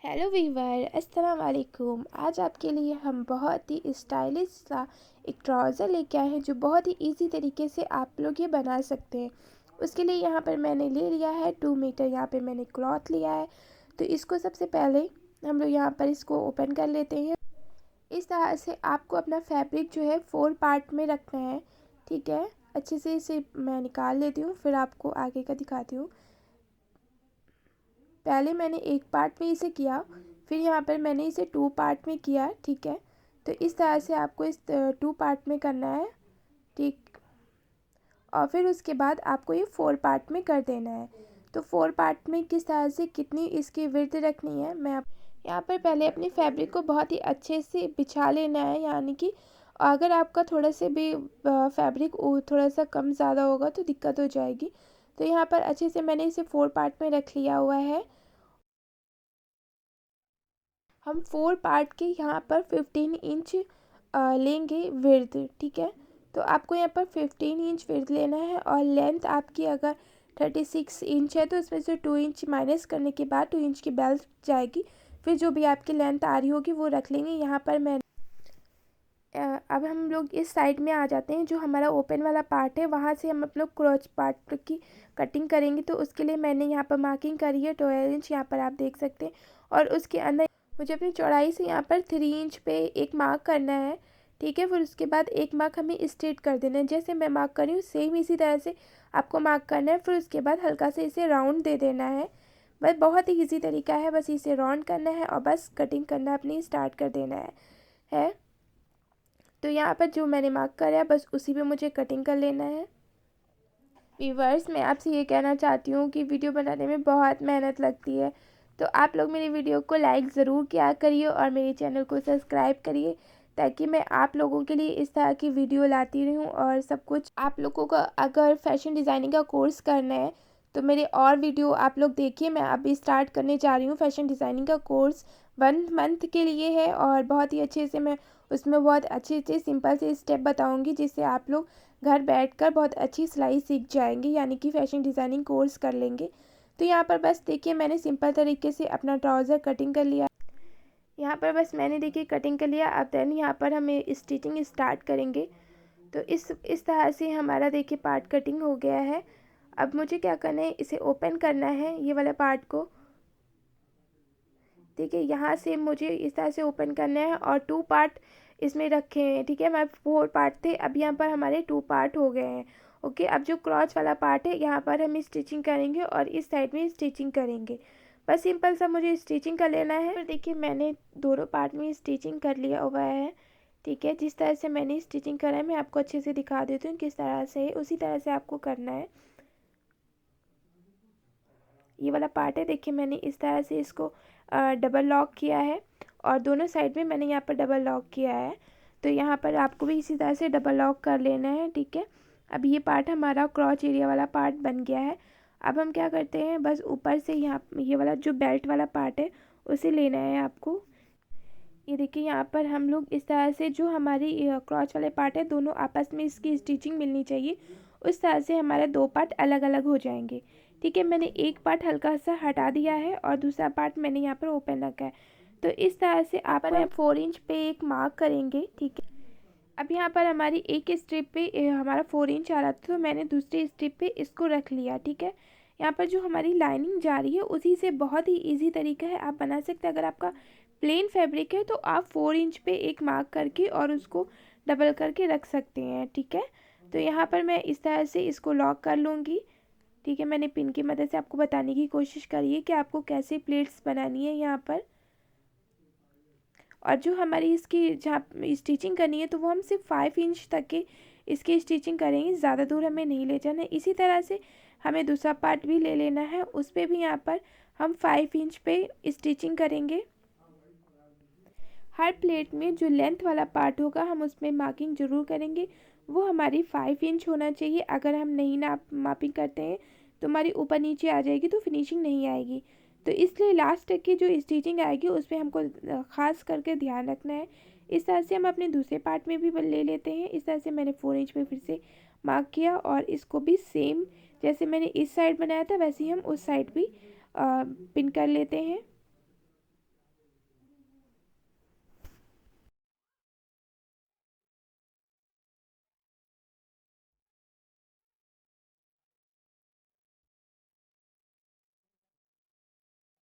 Hello Weaver, अस्सलाम वालेकुम। आज आपके लिए हम बहुत ही स्टाइलिश सा एक ट्राउज़र लेके आए हैं जो बहुत ही इजी तरीके से आप लोग ये बना सकते हैं। उसके लिए यहाँ पर मैंने ले लिया है 2 मीटर, यहाँ पे मैंने क्लॉथ लिया है। तो इसको सबसे पहले हम लोग यहाँ पर इसको ओपन कर लेते हैं। इस तरह से आपको अपना फैब्रिक जो है 4 पार्ट में रखना है, ठीक है। अच्छे से इसे मैं निकाल लेती हूँ, फिर आपको आगे का दिखाती हूँ। पहले मैंने एक पार्ट में इसे किया, फिर यहाँ पर मैंने इसे 2 पार्ट में किया, ठीक है। तो इस तरह से आपको इस 2 पार्ट में करना है, ठीक। और फिर उसके बाद आपको ये 4 पार्ट में कर देना है। तो 4 पार्ट में किस तरह से कितनी इसकी विड्थ रखनी है, मैं यहाँ पर पहले अपनी फैब्रिक को बहुत ही अच्छे से बिछा लेना है। यानी कि अगर आपका थोड़ा से भी फैब्रिक थोड़ा सा कम ज़्यादा होगा तो दिक्कत हो जाएगी। तो यहाँ पर अच्छे से मैंने इसे 4 पार्ट में रख लिया हुआ है। हम 4 पार्ट के यहाँ पर 15 इंच लेंगे विड्थ, ठीक है। तो आपको यहाँ पर 15 इंच विड्थ लेना है और लेंथ आपकी अगर 36 इंच है तो उसमें से 2 इंच माइनस करने के बाद 2 इंच की बेल्ट जाएगी। फिर जो भी आपकी लेंथ आ रही होगी वो रख लेंगे। यहाँ पर मैं अब हम लोग इस साइड में आ जाते हैं। जो हमारा ओपन वाला पार्ट है वहाँ से हम लोग क्रॉच पार्ट की कटिंग करेंगे। तो उसके लिए मैंने यहाँ पर मार्किंग करी है 12 इंच, यहाँ पर आप देख सकते हैं। और उसके अंदर मुझे अपनी चौड़ाई से यहाँ पर 3 इंच पे एक मार्क करना है, ठीक है। फिर उसके बाद एक मार्क हमें स्ट्रेट कर देना है। जैसे मैं मार्क कर रही हूँ सेम इसी तरह से आपको मार्क करना है। फिर उसके बाद हल्का से इसे राउंड दे देना है। बस बहुत ही ईजी तरीका है, बस इसे राउंड करना है और बस कटिंग करना अपनी स्टार्ट कर देना है। तो यहाँ पर जो मैंने मार्क करा है बस उसी पे मुझे कटिंग कर लेना है। व्यूअर्स, मैं आपसे ये कहना चाहती हूँ कि वीडियो बनाने में बहुत मेहनत लगती है, तो आप लोग मेरी वीडियो को लाइक ज़रूर किया करिए और मेरे चैनल को सब्सक्राइब करिए, ताकि मैं आप लोगों के लिए इस तरह की वीडियो लाती रहूँ। और सब कुछ आप लोगों का अगर फैशन डिज़ाइनिंग का कोर्स करना है तो मेरे और वीडियो आप लोग देखिए। मैं अभी स्टार्ट करने जा रही हूँ फैशन डिज़ाइनिंग का कोर्स, 1 मंथ के लिए है और बहुत ही अच्छे से मैं उसमें बहुत अच्छे अच्छे सिंपल से स्टेप बताऊँगी, जिससे आप लोग घर बैठकर बहुत अच्छी सिलाई सीख जाएंगे, यानी कि फ़ैशन डिज़ाइनिंग कोर्स कर लेंगे। तो यहाँ पर बस देखिए मैंने सिंपल तरीके से अपना ट्राउज़र कटिंग कर लिया। यहाँ पर बस मैंने देखिए कटिंग कर लिया। अब देन यहाँ पर हमें स्टिचिंग स्टार्ट करेंगे। तो इस तरह से हमारा देखिए पार्ट कटिंग हो गया है। अब मुझे क्या करना है, इसे ओपन करना है ये वाला पार्ट को। देखिए यहाँ से मुझे इस तरह से ओपन करना है और 2 पार्ट इसमें रखे हैं, ठीक है। हमारे 4 पार्ट थे, अब यहाँ पर हमारे 2 पार्ट हो गए हैं। ओके, अब जो क्रॉच वाला पार्ट है यहाँ पर हम स्टिचिंग करेंगे और इस साइड में स्टिचिंग करेंगे। बस सिंपल सा मुझे स्टिचिंग कर लेना है। पर देखिए मैंने दोनों पार्ट में स्टिचिंग कर लिया हुआ है, ठीक है। जिस तरह से मैंने स्टिचिंग करा है मैं आपको अच्छे से दिखा देती हूँ किस तरह से, उसी तरह से आपको करना है। ये वाला पार्ट है, देखिए मैंने इस तरह से इसको डबल लॉक किया है और दोनों साइड में मैंने यहाँ पर डबल लॉक किया है। तो यहाँ पर आपको भी इसी तरह से डबल लॉक कर लेना है, ठीक है। अब ये पार्ट हमारा क्रॉच एरिया वाला पार्ट बन गया है। अब हम क्या करते हैं, बस ऊपर से यहाँ ये वाला जो बेल्ट वाला पार्ट है उसे लेना है आपको। ये देखिए यहाँ पर हम लोग इस तरह से जो हमारी क्रॉच वाले पार्ट है दोनों आपस में इसकी स्टिचिंग मिलनी चाहिए, उस तरह से हमारे 2 पार्ट अलग अलग हो जाएंगे, ठीक है। मैंने एक पार्ट हल्का सा हटा दिया है और दूसरा पार्ट मैंने यहाँ पर ओपन रखा है। तो इस तरह से आप 4 इंच पे एक मार्क करेंगे, ठीक है। अब यहाँ पर हमारी एक स्ट्रिप पे हमारा 4 इंच आ रहा था, तो मैंने दूसरी स्ट्रिप पे इसको रख लिया, ठीक है। यहाँ पर जो हमारी लाइनिंग जा रही है उसी से बहुत ही इजी तरीका है आप बना सकते हैं। अगर आपका प्लेन फैब्रिक है तो आप 4 इंच पे एक मार्क करके और उसको डबल करके रख सकते हैं, ठीक है। तो यहाँ पर मैं इस तरह से इसको लॉक कर लूँगी, ठीक है। मैंने पिन की मदद से आपको बताने की कोशिश करी है कि आपको कैसे प्लेट्स बनानी है यहाँ पर। और जो हमारी इसकी जहाँ स्टिचिंग करनी है तो वो हम सिर्फ 5 इंच तक की इसकी स्टिचिंग करेंगे, ज़्यादा दूर हमें नहीं ले जाना है। इसी तरह से हमें दूसरा पार्ट भी ले लेना है, उस पर भी यहाँ पर हम 5 इंच पे स्टिचिंग करेंगे। हर प्लेट में जो लेंथ वाला पार्ट होगा हम उसमें मार्किंग ज़रूर करेंगे, वो हमारी 5 इंच होना चाहिए। अगर हम नहीं मार्किंग करते हैं तो हमारी ऊपर नीचे आ जाएगी तो फिनिशिंग नहीं आएगी। तो इसलिए लास्ट तक की जो स्टिचिंग आएगी उस पर हमको ख़ास करके ध्यान रखना है। इस तरह से हम अपने दूसरे पार्ट में भी ले लेते हैं। इस तरह से मैंने 4 इंच में फिर से मार्क किया और इसको भी सेम जैसे मैंने इस साइड बनाया था वैसे ही हम उस साइड भी पिन कर लेते हैं।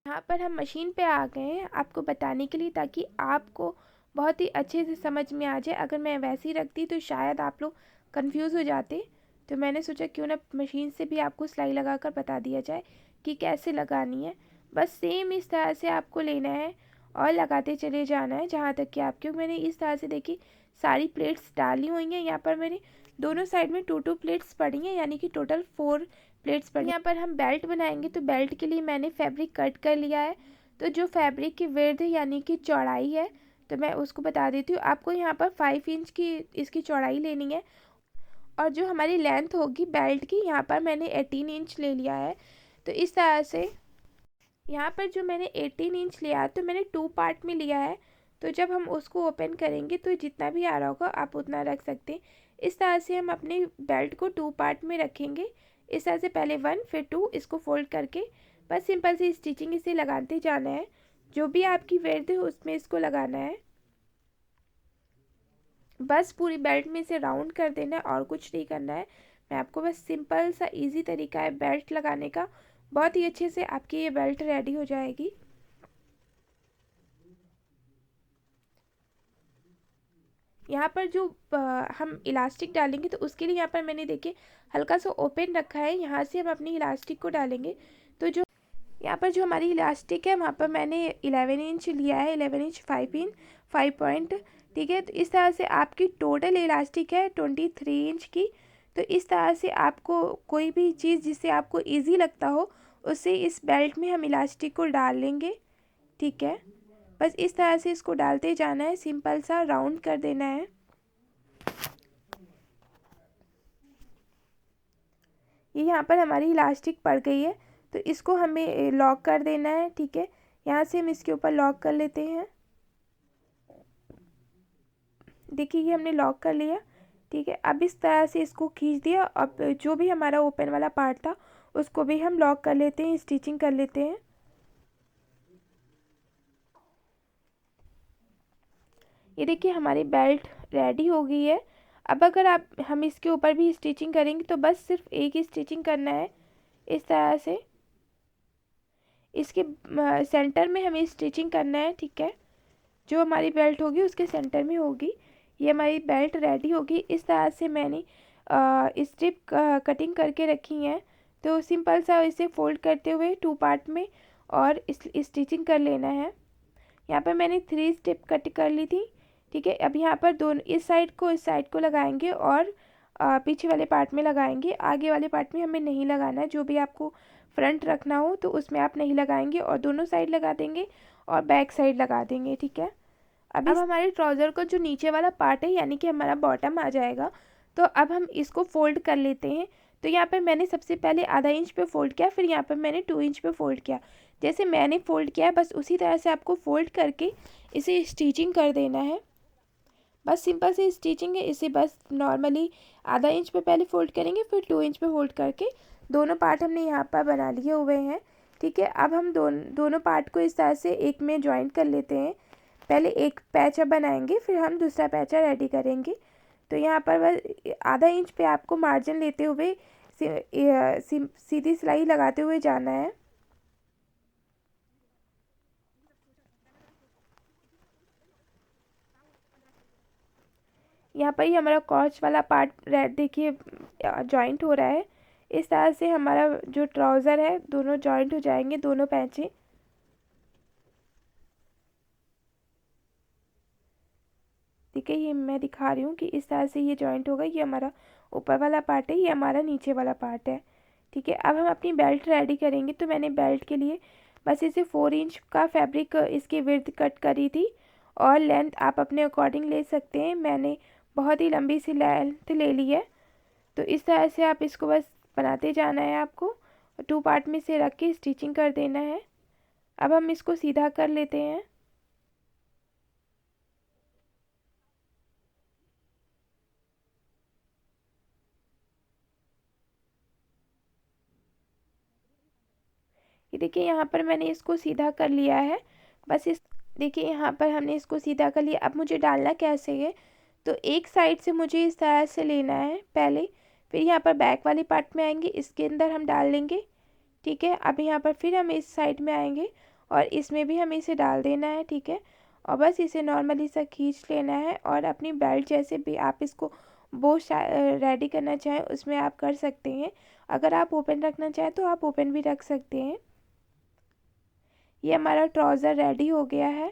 यहाँ पर हम मशीन पे आ गए हैं आपको बताने के लिए, ताकि आपको बहुत ही अच्छे से समझ में आ जाए। अगर मैं वैसे ही रखती तो शायद आप लोग कंफ्यूज हो जाते, तो मैंने सोचा क्यों ना मशीन से भी आपको सिलाई लगाकर बता दिया जाए कि कैसे लगानी है। बस सेम इस तरह से आपको लेना है और लगाते चले जाना है जहाँ तक कि आप, क्योंकि मैंने इस तरह से देखी सारी प्लेट्स डाली हुई हैं। यहाँ पर मैंने दोनों साइड में 2-2 प्लेट्स पड़ी हैं, यानी कि टोटल 4 प्लेट्स पड़ी। यहाँ पर हम बेल्ट बनाएंगे, तो बेल्ट के लिए मैंने फैब्रिक कट कर लिया है। तो जो फैब्रिक की विड्थ है यानी कि चौड़ाई है, तो मैं उसको बता देती हूँ आपको। यहाँ पर 5 इंच की इसकी चौड़ाई लेनी है, और जो हमारी लेंथ होगी बेल्ट की, यहाँ पर मैंने 18 इंच ले लिया है। तो इस तरह से यहाँ पर जो मैंने 18 इंच लिया है, तो मैंने 2 पार्ट में लिया है। तो जब हम उसको ओपन करेंगे तो जितना भी आ रहा होगा आप उतना रख सकते हैं। इस तरह से हम अपने बेल्ट को 2 पार्ट में रखेंगे। इस तरह से पहले 1 फिर 2, इसको फोल्ड करके बस सिंपल सी स्टिचिंग इसे लगाते जाना है। जो भी आपकी विड्थ है उसमें इसको लगाना है। बस पूरी बेल्ट में इसे राउंड कर देना है और कुछ नहीं करना है। मैं आपको बस सिंपल सा इजी तरीका है बेल्ट लगाने का, बहुत ही अच्छे से आपकी ये बेल्ट रेडी हो जाएगी। यहाँ पर जो हम इलास्टिक डालेंगे, तो उसके लिए यहाँ पर मैंने देखिए हल्का सा ओपन रखा है, यहाँ से हम अपनी इलास्टिक को डालेंगे। तो जो यहाँ पर जो हमारी इलास्टिक है वहाँ पर मैंने 11 इंच लिया है, 11 इंच 5 इन 5 पॉइंट, ठीक है। तो इस तरह से आपकी टोटल इलास्टिक है 23 इंच की। तो इस तरह से आपको कोई भी चीज़ जिससे आपको इजी लगता हो, उससे इस बेल्ट में हम इलास्टिक को डाल लेंगे, ठीक है। बस इस तरह से इसको डालते जाना है, सिंपल सा राउंड कर देना है। ये यहाँ पर हमारी इलास्टिक पड़ गई है, तो इसको हमें लॉक कर देना है, ठीक है। यहाँ से हम इसके ऊपर लॉक कर लेते हैं। देखिए ये हमने लॉक कर लिया, ठीक है। अब इस तरह से इसको खींच दिया। अब जो भी हमारा ओपन वाला पार्ट था उसको भी हम लॉक कर लेते हैं, स्टिचिंग कर लेते हैं। ये देखिए हमारी बेल्ट रेडी हो गई है। अब अगर हम इसके ऊपर भी स्टिचिंग करेंगे, तो बस सिर्फ एक ही स्टिचिंग करना है, इस तरह से इसके सेंटर में हमें स्टिचिंग करना है, ठीक है। जो हमारी बेल्ट होगी उसके सेंटर में होगी। ये हमारी बेल्ट रेडी होगी। इस तरह से मैंने स्ट्रिप कटिंग करके रखी हैं। तो सिंपल सा इसे फोल्ड करते हुए 2 पार्ट में और स्टिचिंग कर लेना है। यहाँ पर मैंने 3 स्टेप कट कर ली थी, ठीक है। अब यहाँ पर दोनों इस साइड को लगाएंगे और पीछे वाले पार्ट में लगाएंगे। आगे वाले पार्ट में हमें नहीं लगाना है। जो भी आपको फ्रंट रखना हो तो उसमें आप नहीं लगाएंगे, और दोनों साइड लगा देंगे और बैक साइड लगा देंगे, ठीक है। अब हमारे ट्राउज़र का जो नीचे वाला पार्ट है यानी कि हमारा बॉटम आ जाएगा। तो अब हम इसको फोल्ड कर लेते हैं। तो यहाँ पर मैंने सबसे पहले आधा इंच पे फोल्ड किया, फिर यहाँ पर मैंने 2 इंच पे फोल्ड किया। जैसे मैंने फोल्ड किया है बस उसी तरह से आपको फोल्ड करके इसे स्टिचिंग कर देना है। बस सिंपल सी स्टिचिंग है। इसे बस नॉर्मली आधा इंच पे पहले फोल्ड करेंगे, फिर 2 इंच पे फोल्ड करके दोनों पार्ट हमने यहाँ पर बना लिए हुए हैं, ठीक है। अब हम दोनों पार्ट को इस तरह से एक में ज्वाइंट कर लेते हैं। पहले एक पैचा बनाएंगे, फिर हम दूसरा पैचा रेडी करेंगे। तो यहाँ पर बस आधा इंच पे आपको मार्जिन लेते हुए सीधी सिलाई लगाते हुए जाना है। यहाँ पर ही हमारा कॉर्च वाला पार्ट रेड देखिए जॉइंट हो रहा है। इस तरह से हमारा जो ट्राउज़र है दोनों जॉइंट हो जाएंगे, दोनों पैचे। ठीक है, ये मैं दिखा रही हूँ कि इस तरह से ये जॉइंट होगा। ये हमारा ऊपर वाला पार्ट है, ये हमारा नीचे वाला पार्ट है, ठीक है। अब हम अपनी बेल्ट रेडी करेंगे। तो मैंने बेल्ट के लिए बस इसे 4 इंच का फैब्रिक इसकी विड्थ कट करी थी, और लेंथ आप अपने अकॉर्डिंग ले सकते हैं। मैंने बहुत ही लंबी सी लेंथ ले ली है। तो इस तरह से आप इसको बस बनाते जाना है आपको, 2 पार्ट में से रख के स्टिचिंग कर देना है। अब हम इसको सीधा कर लेते हैं। ये देखिए यहाँ पर मैंने इसको सीधा कर लिया है। बस इस देखिए यहाँ पर हमने इसको सीधा कर लिया। अब मुझे डालना कैसे है, तो एक साइड से मुझे इस तरह से लेना है पहले, फिर यहाँ पर बैक वाली पार्ट में आएंगे, इसके अंदर हम डाल लेंगे, ठीक है। अब यहाँ पर फिर हम इस साइड में आएंगे और इसमें भी हमें इसे डाल देना है, ठीक है। और बस इसे नॉर्मली सा खींच लेना है और अपनी बेल्ट जैसे भी आप इसको बो रेडी करना चाहें उसमें आप कर सकते हैं। अगर आप ओपन रखना चाहें तो आप ओपन भी रख सकते हैं। ये हमारा ट्राउज़र रेडी हो गया है।